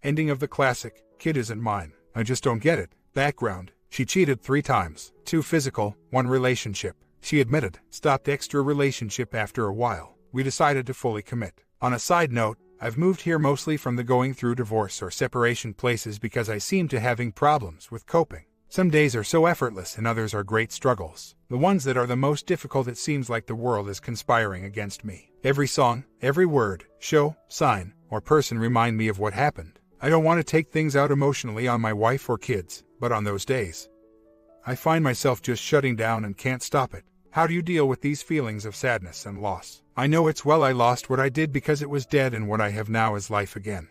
Ending of the classic, kid isn't mine. I just don't get it. Background: she cheated 3 times, 2 physical, 1 relationship. She admitted, stopped extra relationship after a while. We decided to fully commit. On a side note, I've moved here mostly from the going through divorce or separation places because I seem to having problems with coping. Some days are so effortless and others are great struggles. The ones that are the most difficult, it seems like the world is conspiring against me. Every song, every word, show, sign, or person remind me of what happened. I don't want to take things out emotionally on my wife or kids, but on those days, I find myself just shutting down and can't stop it. How do you deal with these feelings of sadness and loss? I know it's well I lost what I did because it was dead and what I have now is life again.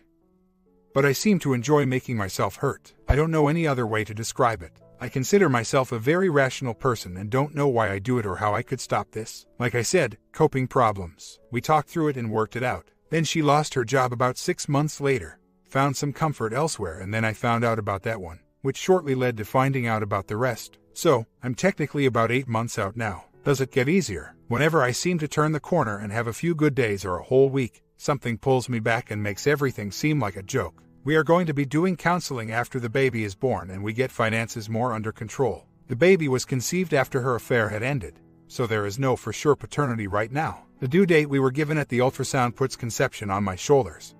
But I seem to enjoy making myself hurt. I don't know any other way to describe it. I consider myself a very rational person and don't know why I do it or how I could stop this. Like I said, coping problems. We talked through it and worked it out. Then she lost her job about 6 months later, found some comfort elsewhere, and then I found out about that one, which shortly led to finding out about the rest. So, I'm technically about 8 months out now. Does it get easier? Whenever I seem to turn the corner and have a few good days or a whole week, something pulls me back and makes everything seem like a joke. We are going to be doing counseling after the baby is born and we get finances more under control. The baby was conceived after her affair had ended, so there is no for sure paternity right now. The due date we were given at the ultrasound puts conception on my shoulders.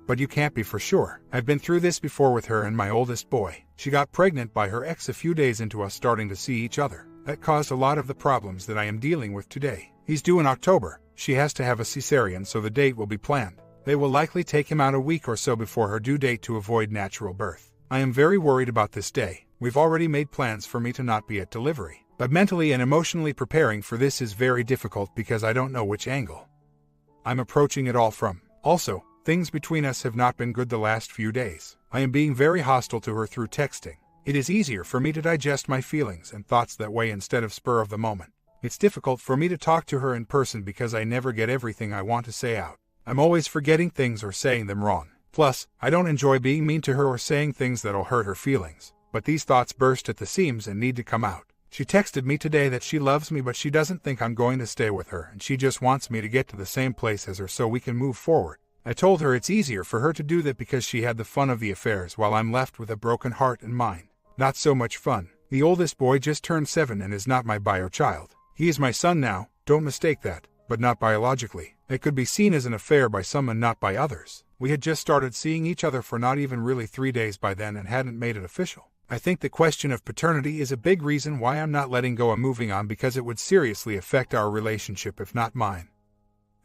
But you can't be for sure. I've been through this before with her and my oldest boy. She got pregnant by her ex a few days into us starting to see each other. That caused a lot of the problems that I am dealing with today. He's due in October. She has to have a cesarean, so the date will be planned. They will likely take him out a week or so before her due date to avoid natural birth. I am very worried about this day. We've already made plans for me to not be at delivery. But mentally and emotionally preparing for this is very difficult because I don't know which angle I'm approaching it all from. Also, things between us have not been good the last few days. I am being very hostile to her through texting. It is easier for me to digest my feelings and thoughts that way instead of spur of the moment. It's difficult for me to talk to her in person because I never get everything I want to say out. I'm always forgetting things or saying them wrong. Plus, I don't enjoy being mean to her or saying things that'll hurt her feelings. But these thoughts burst at the seams and need to come out. She texted me today that she loves me but she doesn't think I'm going to stay with her and she just wants me to get to the same place as her so we can move forward. I told her it's easier for her to do that because she had the fun of the affairs while I'm left with a broken heart and mind. Not so much fun. The oldest boy just turned 7 and is not my bio child. He is my son now, don't mistake that, but not biologically. It could be seen as an affair by some and not by others. We had just started seeing each other for not even really 3 days by then and hadn't made it official. I think the question of paternity is a big reason why I'm not letting go of moving on because it would seriously affect our relationship if not mine.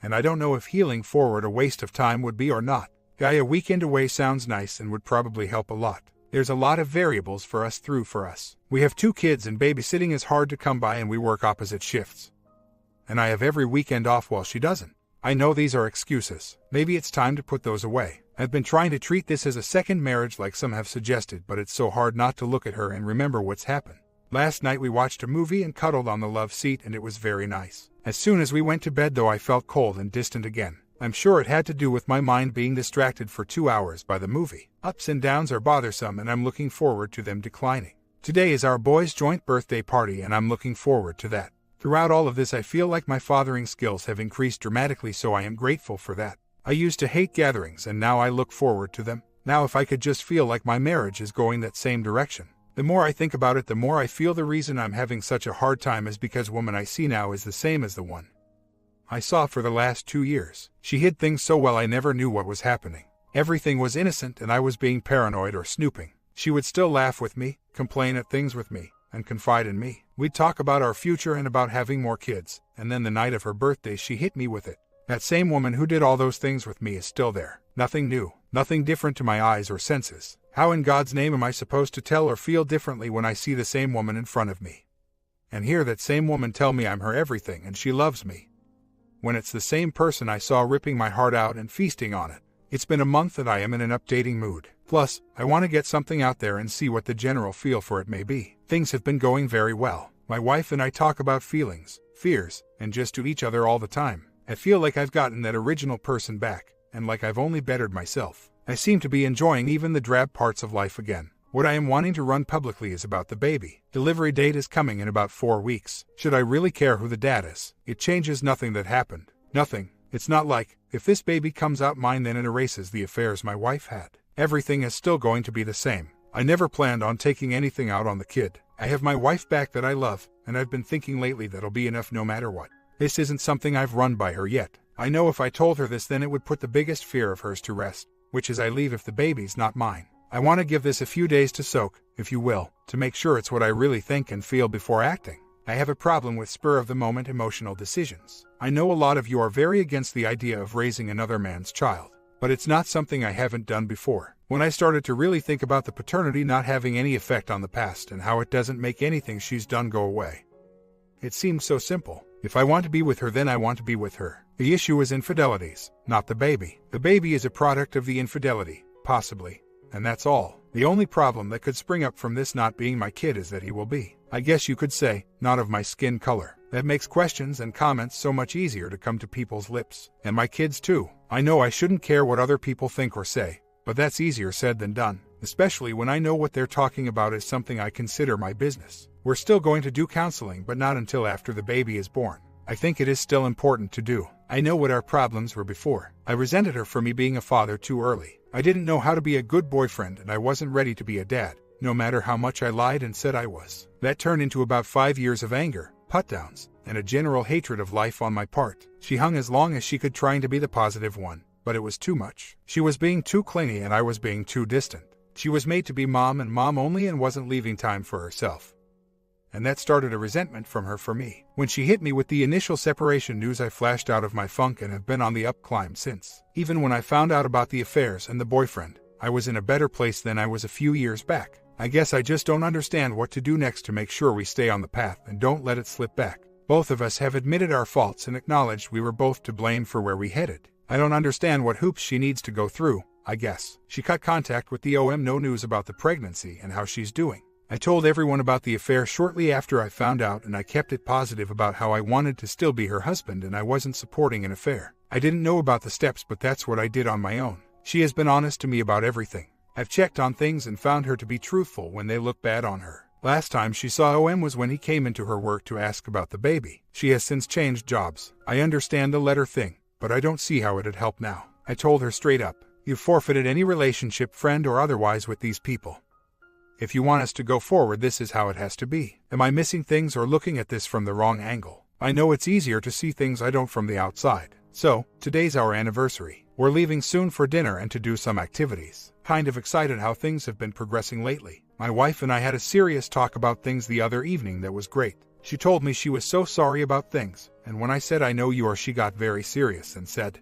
And I don't know if healing forward a waste of time would be or not. A weekend away sounds nice and would probably help a lot. There's a lot of variables for us. We have 2 kids and babysitting is hard to come by and we work opposite shifts. And I have every weekend off while she doesn't. I know these are excuses. Maybe it's time to put those away. I've been trying to treat this as a second marriage like some have suggested, but it's so hard not to look at her and remember what's happened. Last night we watched a movie and cuddled on the love seat and it was very nice. As soon as we went to bed though I felt cold and distant again. I'm sure it had to do with my mind being distracted for 2 hours by the movie. Ups and downs are bothersome and I'm looking forward to them declining. Today is our boy's joint birthday party and I'm looking forward to that. Throughout all of this I feel like my fathering skills have increased dramatically, so I am grateful for that. I used to hate gatherings and now I look forward to them. Now if I could just feel like my marriage is going that same direction. The more I think about it, the more I feel the reason I'm having such a hard time is because the woman I see now is the same as the one I saw for the last 2 years. She hid things so well I never knew what was happening. Everything was innocent and I was being paranoid or snooping. She would still laugh with me, complain at things with me, and confide in me. We'd talk about our future and about having more kids, and then the night of her birthday she hit me with it. That same woman who did all those things with me is still there. Nothing new, nothing different to my eyes or senses. How in God's name am I supposed to tell or feel differently when I see the same woman in front of me? And hear that same woman tell me I'm her everything and she loves me, when it's the same person I saw ripping my heart out and feasting on it. It's been a month and I am in an updating mood. Plus, I want to get something out there and see what the general feel for it may be. Things have been going very well. My wife and I talk about feelings, fears, and just to each other all the time. I feel like I've gotten that original person back, and like I've only bettered myself. I seem to be enjoying even the drab parts of life again. What I am wanting to run publicly is about the baby. Delivery date is coming in about 4 weeks. Should I really care who the dad is? It changes nothing that happened. Nothing. It's not like, if this baby comes out mine then it erases the affairs my wife had. Everything is still going to be the same. I never planned on taking anything out on the kid. I have my wife back that I love, and I've been thinking lately that'll be enough no matter what. This isn't something I've run by her yet. I know if I told her this, then it would put the biggest fear of hers to rest, which is I leave if the baby's not mine. I want to give this a few days to soak, if you will, to make sure it's what I really think and feel before acting. I have a problem with spur-of-the-moment emotional decisions. I know a lot of you are very against the idea of raising another man's child, but it's not something I haven't done before. When I started to really think about the paternity not having any effect on the past and how it doesn't make anything she's done go away, it seemed so simple. If I want to be with her, then I want to be with her. The issue is infidelities, not the baby. The baby is a product of the infidelity, possibly, and that's all. The only problem that could spring up from this not being my kid is that he will be, I guess you could say, not of my skin color. That makes questions and comments so much easier to come to people's lips. And my kids too. I know I shouldn't care what other people think or say, but that's easier said than done, especially when I know what they're talking about is something I consider my business. We're still going to do counseling, but not until after the baby is born. I think it is still important to do. I know what our problems were before. I resented her for me being a father too early. I didn't know how to be a good boyfriend, and I wasn't ready to be a dad, no matter how much I lied and said I was. That turned into about 5 years of anger, put-downs, and a general hatred of life on my part. She hung as long as she could, trying to be the positive one, but it was too much. She was being too clingy and I was being too distant. She was made to be mom and mom only and wasn't leaving time for herself. And that started a resentment from her for me. When she hit me with the initial separation news, I flashed out of my funk and have been on the up climb since. Even when I found out about the affairs and the boyfriend, I was in a better place than I was a few years back. I guess I just don't understand what to do next to make sure we stay on the path and don't let it slip back. Both of us have admitted our faults and acknowledged we were both to blame for where we headed. I don't understand what hoops she needs to go through, I guess. She cut contact with the OM, no news about the pregnancy and how she's doing. I told everyone about the affair shortly after I found out, and I kept it positive about how I wanted to still be her husband and I wasn't supporting an affair. I didn't know about the steps, but that's what I did on my own. She has been honest to me about everything. I've checked on things and found her to be truthful when they look bad on her. Last time she saw OM was when he came into her work to ask about the baby. She has since changed jobs. I understand the letter thing, but I don't see how it'd help now. I told her straight up, you've forfeited any relationship, friend or otherwise, with these people. If you want us to go forward, this is how it has to be. Am I missing things or looking at this from the wrong angle? I know it's easier to see things I don't from the outside. So, today's our anniversary. We're leaving soon for dinner and to do some activities. Kind of excited how things have been progressing lately. My wife and I had a serious talk about things the other evening that was great. She told me she was so sorry about things, and when I said I know you are, she got very serious and said,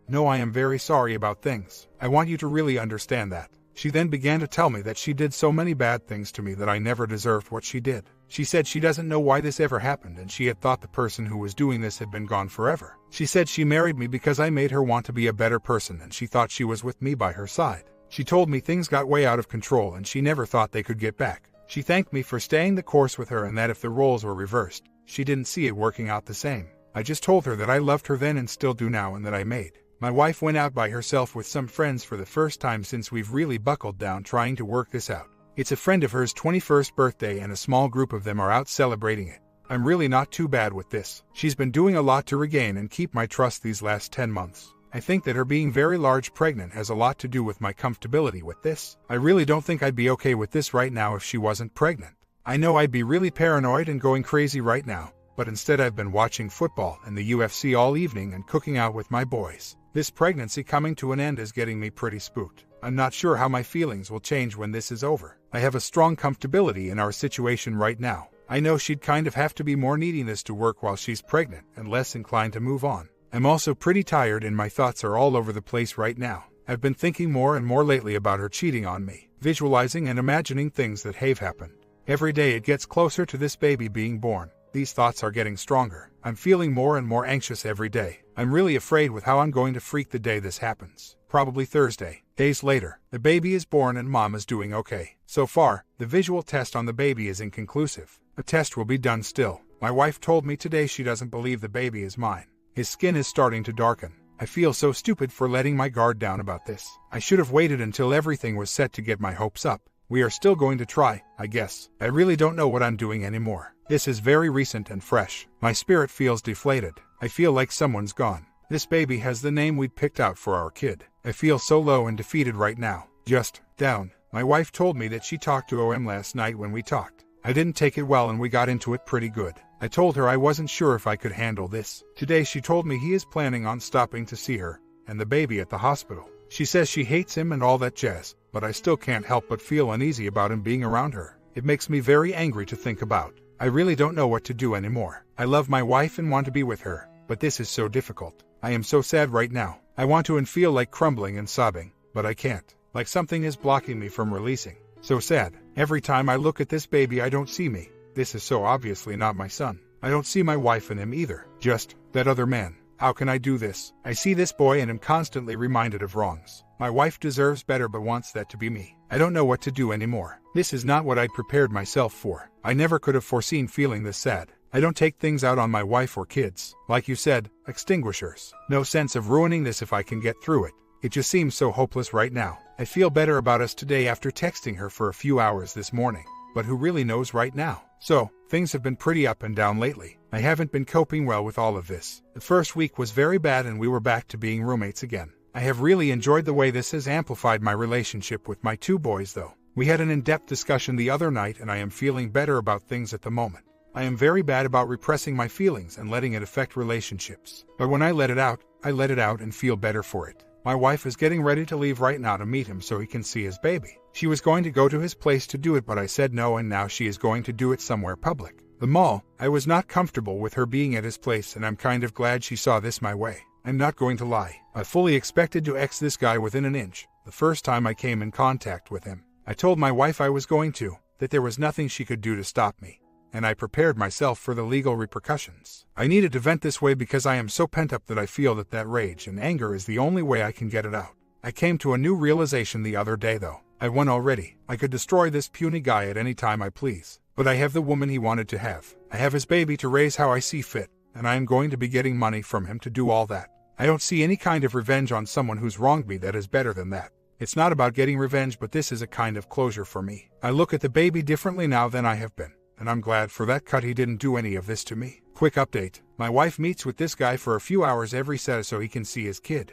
no, I am very sorry about things. I want you to really understand that. She then began to tell me that she did so many bad things to me that I never deserved what she did. She said she doesn't know why this ever happened, and she had thought the person who was doing this had been gone forever. She said she married me because I made her want to be a better person, and she thought she was with me by her side. She told me things got way out of control and she never thought they could get back. She thanked me for staying the course with her and that if the roles were reversed, she didn't see it working out the same. I just told her that I loved her then and still do now, and that I made. My wife went out by herself with some friends for the first time since we've really buckled down trying to work this out. It's a friend of hers' 21st birthday and a small group of them are out celebrating it. I'm really not too bad with this. She's been doing a lot to regain and keep my trust these last 10 months. I think that her being very large pregnant has a lot to do with my comfortability with this. I really don't think I'd be okay with this right now if she wasn't pregnant. I know I'd be really paranoid and going crazy right now, but instead I've been watching football and the UFC all evening and cooking out with my boys. This pregnancy coming to an end is getting me pretty spooked. I'm not sure how my feelings will change when this is over. I have a strong comfortability in our situation right now. I know she'd kind of have to be more needing this to work while she's pregnant and less inclined to move on. I'm also pretty tired and my thoughts are all over the place right now. I've been thinking more and more lately about her cheating on me, visualizing and imagining things that have happened. Every day it gets closer to this baby being born. These thoughts are getting stronger. I'm feeling more and more anxious every day. I'm really afraid with how I'm going to freak the day this happens. Probably Thursday. Days later, the baby is born and mom is doing okay. So far, the visual test on the baby is inconclusive. A test will be done still. My wife told me today she doesn't believe the baby is mine. His skin is starting to darken. I feel so stupid for letting my guard down about this. I should have waited until everything was set to get my hopes up. We are still going to try, I guess. I really don't know what I'm doing anymore. This is very recent and fresh. My spirit feels deflated. I feel like someone's gone. This baby has the name we'd picked out for our kid. I feel so low and defeated right now. just down. My wife told me that she talked to OM last night when we talked. I didn't take it well and we got into it pretty good. I told her I wasn't sure if I could handle this. Today she told me he is planning on stopping to see her and the baby at the hospital. She says she hates him and all that jazz, but I still can't help but feel uneasy about him being around her. It makes me very angry to think about. I really don't know what to do anymore. I love my wife and want to be with her, but this is so difficult. I am so sad right now. I want to and feel like crumbling and sobbing, but I can't. Like something is blocking me from releasing. So sad. Every time I look at this baby I don't see me. This is so obviously not my son. I don't see my wife in him either. Just that other man. How can I do this? I see this boy and am constantly reminded of wrongs. My wife deserves better but wants that to be me. I don't know what to do anymore. This is not what I'd prepared myself for. I never could have foreseen feeling this sad. I don't take things out on my wife or kids. Like you said, extinguishers. No sense of ruining this if I can get through it. It just seems so hopeless right now. I feel better about us today after texting her for a few hours this morning. But who really knows right now? So, things have been pretty up and down lately. I haven't been coping well with all of this. The first week was very bad and we were back to being roommates again. I have really enjoyed the way this has amplified my relationship with my two boys though. We had an in-depth discussion the other night and I am feeling better about things at the moment. I am very bad about repressing my feelings and letting it affect relationships. But when I let it out and feel better for it. My wife is getting ready to leave right now to meet him so he can see his baby. She was going to go to his place to do it but I said no and now she is going to do it somewhere public. The mall. I was not comfortable with her being at his place and I'm kind of glad she saw this my way. I'm not going to lie. I fully expected to X this guy within an inch, the first time I came in contact with him. I told my wife I was going to, that there was nothing she could do to stop me. And I prepared myself for the legal repercussions. I needed to vent this way because I am so pent up that I feel that rage and anger is the only way I can get it out. I came to a new realization the other day though. I won already. I could destroy this puny guy at any time I please. But I have the woman he wanted to have. I have his baby to raise how I see fit, and I am going to be getting money from him to do all that. I don't see any kind of revenge on someone who's wronged me that is better than that. It's not about getting revenge, but this is a kind of closure for me. I look at the baby differently now than I have been, and I'm glad for that cut he didn't do any of this to me. Quick update. My wife meets with this guy for a few hours every set so he can see his kid.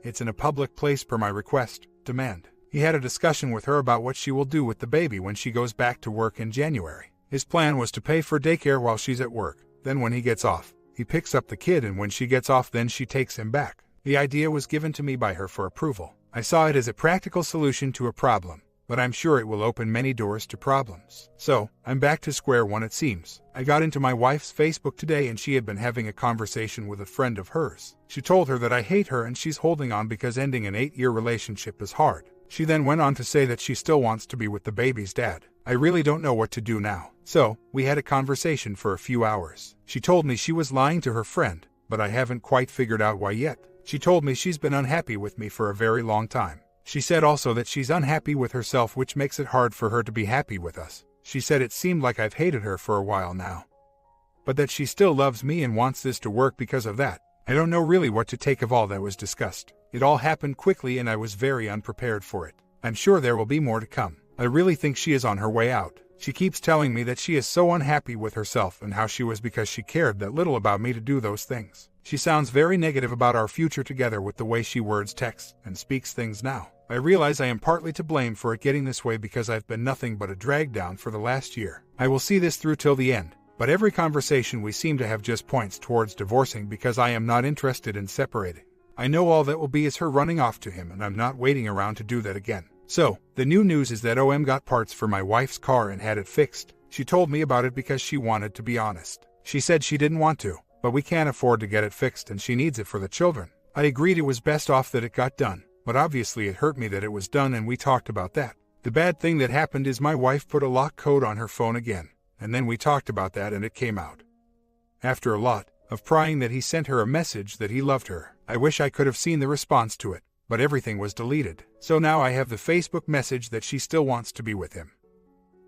It's in a public place per my demand. He had a discussion with her about what she will do with the baby when she goes back to work in January. His plan was to pay for daycare while she's at work. Then when he gets off, he picks up the kid and when she gets off then she takes him back. The idea was given to me by her for approval. I saw it as a practical solution to a problem, but I'm sure it will open many doors to problems. So, I'm back to square one it seems. I got into my wife's Facebook today and she had been having a conversation with a friend of hers. She told her that I hate her and she's holding on because ending an 8-year relationship is hard. She then went on to say that she still wants to be with the baby's dad. I really don't know what to do now. So, we had a conversation for a few hours. She told me she was lying to her friend, but I haven't quite figured out why yet. She told me she's been unhappy with me for a very long time. She said also that she's unhappy with herself, which makes it hard for her to be happy with us. She said it seemed like I've hated her for a while now, but that she still loves me and wants this to work because of that. I don't know really what to take of all that was discussed. It all happened quickly and I was very unprepared for it. I'm sure there will be more to come. I really think she is on her way out. She keeps telling me that she is so unhappy with herself and how she was because she cared that little about me to do those things. She sounds very negative about our future together with the way she words texts and speaks things now. I realize I am partly to blame for it getting this way because I've been nothing but a drag down for the last year. I will see this through till the end, but every conversation we seem to have just points towards divorcing because I am not interested in separating. I know all that will be is her running off to him and I'm not waiting around to do that again. So, the new news is that OM got parts for my wife's car and had it fixed. She told me about it because she wanted to be honest. She said she didn't want to, but we can't afford to get it fixed and she needs it for the children. I agreed it was best off that it got done, but obviously it hurt me that it was done and we talked about that. The bad thing that happened is my wife put a lock code on her phone again, and then we talked about that and it came out. After a lot of prying that he sent her a message that he loved her. I wish I could have seen the response to it, but everything was deleted. So now I have the Facebook message that she still wants to be with him.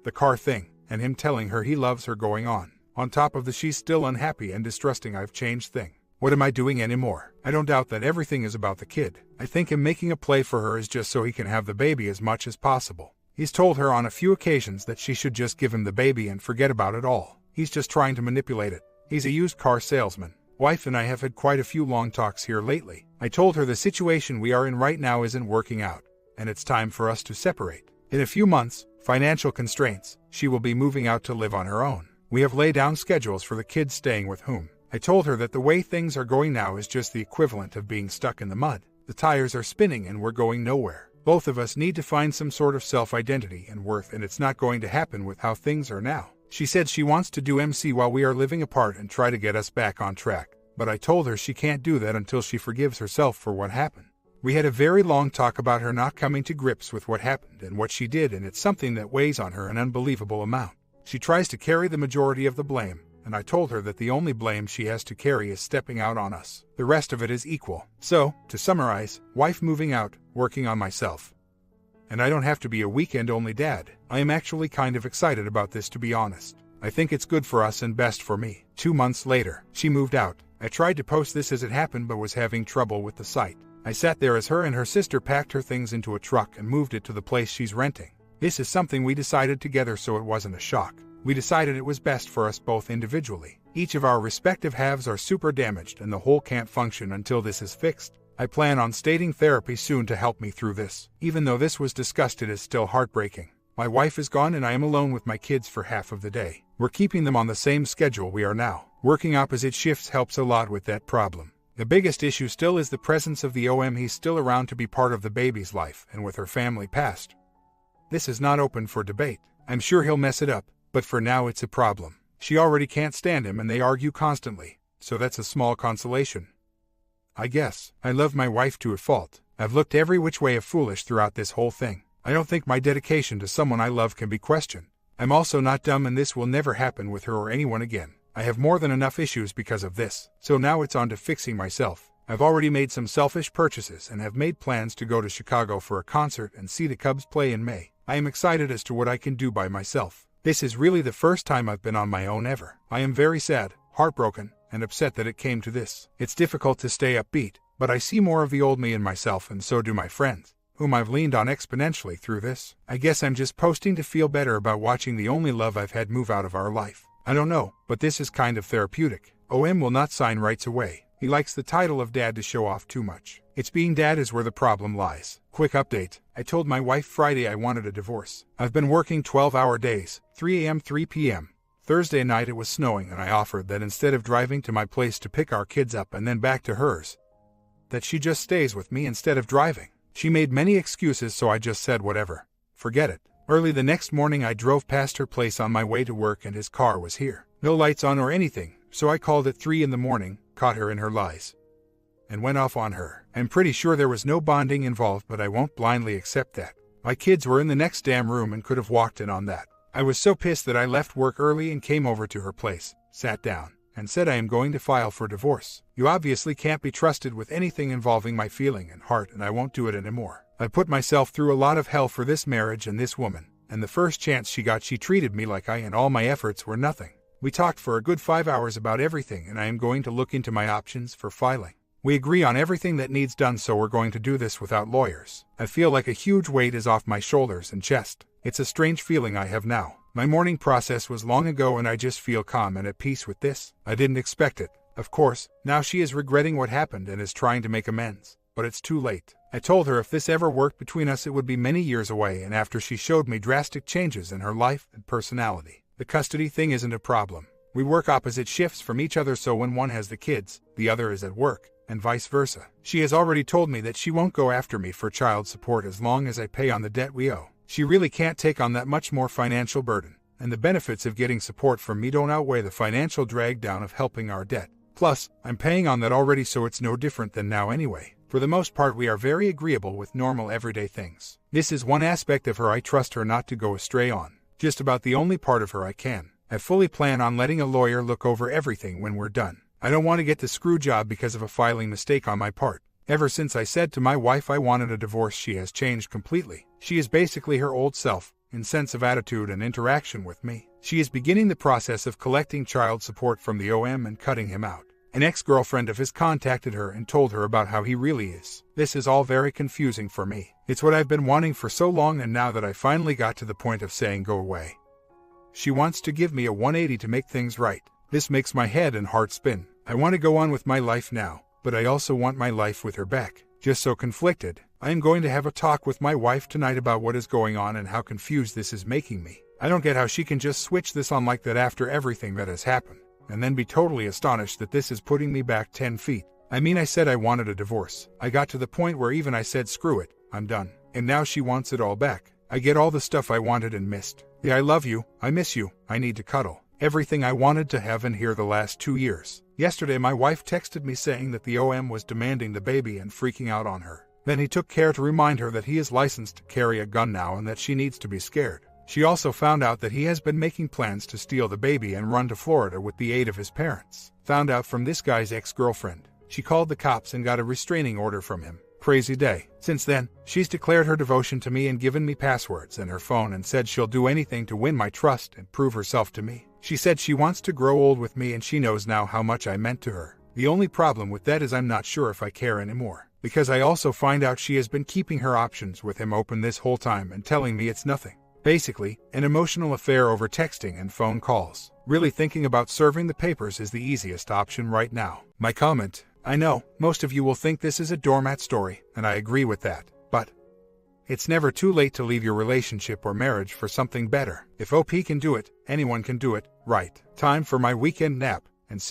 The car thing, and him telling her he loves her going on top of the she's still unhappy and distrusting I've changed thing. What am I doing anymore? I don't doubt that everything is about the kid. I think him making a play for her is just so he can have the baby as much as possible. He's told her on a few occasions that she should just give him the baby and forget about it all. He's just trying to manipulate it. He's a used car salesman. Wife and I have had quite a few long talks here lately. I told her the situation we are in right now isn't working out, and it's time for us to separate. In a few months, financial constraints, she will be moving out to live on her own. We have laid down schedules for the kids staying with whom. I told her that the way things are going now is just the equivalent of being stuck in the mud. The tires are spinning and we're going nowhere. Both of us need to find some sort of self-identity and worth, and it's not going to happen with how things are now. She said she wants to do MC while we are living apart and try to get us back on track, but I told her she can't do that until she forgives herself for what happened. We had a very long talk about her not coming to grips with what happened and what she did, and it's something that weighs on her an unbelievable amount. She tries to carry the majority of the blame, and I told her that the only blame she has to carry is stepping out on us. The rest of it is equal. So, to summarize, wife moving out, working on myself. And I don't have to be a weekend-only dad. I am actually kind of excited about this, to be honest. I think it's good for us and best for me. 2 months later, she moved out. I tried to post this as it happened but was having trouble with the site. I sat there as her and her sister packed her things into a truck and moved it to the place she's renting. This is something we decided together, so it wasn't a shock. We decided it was best for us both individually. Each of our respective halves are super damaged and the whole can't function until this is fixed. I plan on starting therapy soon to help me through this. Even though this was discussed, it is still heartbreaking. My wife is gone and I am alone with my kids for half of the day. We're keeping them on the same schedule we are now. Working opposite shifts helps a lot with that problem. The biggest issue still is the presence of the OM. He's still around to be part of the baby's life, and with her family passed. This is not open for debate. I'm sure he'll mess it up, but for now it's a problem. She already can't stand him and they argue constantly, so that's a small consolation. I guess. I love my wife to a fault. I've looked every which way of foolish throughout this whole thing. I don't think my dedication to someone I love can be questioned. I'm also not dumb, and this will never happen with her or anyone again. I have more than enough issues because of this, so now it's on to fixing myself. I've already made some selfish purchases and have made plans to go to Chicago for a concert and see the Cubs play in May. I am excited as to what I can do by myself. This is really the first time I've been on my own ever. I am very sad, heartbroken, and upset that it came to this. It's difficult to stay upbeat, but I see more of the old me in myself, and so do my friends, whom I've leaned on exponentially through this. I guess I'm just posting to feel better about watching the only love I've had move out of our life. I don't know, but this is kind of therapeutic. OM will not sign rights away. He likes the title of dad to show off too much. It's being dad is where the problem lies. Quick update. I told my wife Friday I wanted a divorce. I've been working 12-hour days, 3 a.m. 3 p.m. Thursday night it was snowing, and I offered that instead of driving to my place to pick our kids up and then back to hers, that she just stays with me instead of driving. She made many excuses, so I just said whatever. Forget it. Early the next morning I drove past her place on my way to work and his car was here. No lights on or anything, so I called at 3 in the morning, caught her in her lies, and went off on her. I'm pretty sure there was no bonding involved, but I won't blindly accept that. My kids were in the next damn room and could have walked in on that. I was so pissed that I left work early and came over to her place, sat down, and said I am going to file for divorce. You obviously can't be trusted with anything involving my feeling and heart, and I won't do it anymore. I put myself through a lot of hell for this marriage and this woman, and the first chance she got she treated me like and all my efforts were nothing. We talked for a good 5 hours about everything, and I am going to look into my options for filing. We agree on everything that needs done, so we're going to do this without lawyers. I feel like a huge weight is off my shoulders and chest. It's a strange feeling I have now. My mourning process was long ago and I just feel calm and at peace with this. I didn't expect it. Of course, now she is regretting what happened and is trying to make amends. But it's too late. I told her if this ever worked between us it would be many years away, and after she showed me drastic changes in her life and personality. The custody thing isn't a problem. We work opposite shifts from each other, so when one has the kids, the other is at work, and vice versa. She has already told me that she won't go after me for child support as long as I pay on the debt we owe. She really can't take on that much more financial burden, and the benefits of getting support from me don't outweigh the financial drag down of helping our debt. Plus, I'm paying on that already, so it's no different than now anyway. For the most part, we are very agreeable with normal everyday things. This is one aspect of her I trust her not to go astray on. Just about the only part of her I can. I fully plan on letting a lawyer look over everything when we're done. I don't want to get the screw job because of a filing mistake on my part. Ever since I said to my wife I wanted a divorce, she has changed completely. She is basically her old self, in sense of attitude and interaction with me. She is beginning the process of collecting child support from the OM and cutting him out. An ex-girlfriend of his contacted her and told her about how he really is. This is all very confusing for me. It's what I've been wanting for so long, and now that I finally got to the point of saying go away, she wants to give me a 180 to make things right. This makes my head and heart spin. I want to go on with my life now, but I also want my life with her back. Just so conflicted. I am going to have a talk with my wife tonight about what is going on and how confused this is making me. I don't get how she can just switch this on like that after everything that has happened, and then be totally astonished that this is putting me back 10 feet. I mean, I said I wanted a divorce. I got to the point where even I said screw it, I'm done. And now she wants it all back. I get all the stuff I wanted and missed. Yeah, I love you, I miss you, I need to cuddle. Everything I wanted to have and hear the last 2 years. Yesterday my wife texted me saying that the OM was demanding the baby and freaking out on her. Then he took care to remind her that he is licensed to carry a gun now and that she needs to be scared. She also found out that he has been making plans to steal the baby and run to Florida with the aid of his parents. Found out from this guy's ex-girlfriend. She called the cops and got a restraining order from him. Crazy day. Since then, she's declared her devotion to me and given me passwords and her phone and said she'll do anything to win my trust and prove herself to me. She said she wants to grow old with me and she knows now how much I meant to her. The only problem with that is I'm not sure if I care anymore. Because I also find out she has been keeping her options with him open this whole time and telling me it's nothing. Basically, an emotional affair over texting and phone calls. Really thinking about serving the papers is the easiest option right now. My comment: I know, most of you will think this is a doormat story, and I agree with that, but it's never too late to leave your relationship or marriage for something better. If OP can do it, anyone can do it, right? Time for my weekend nap.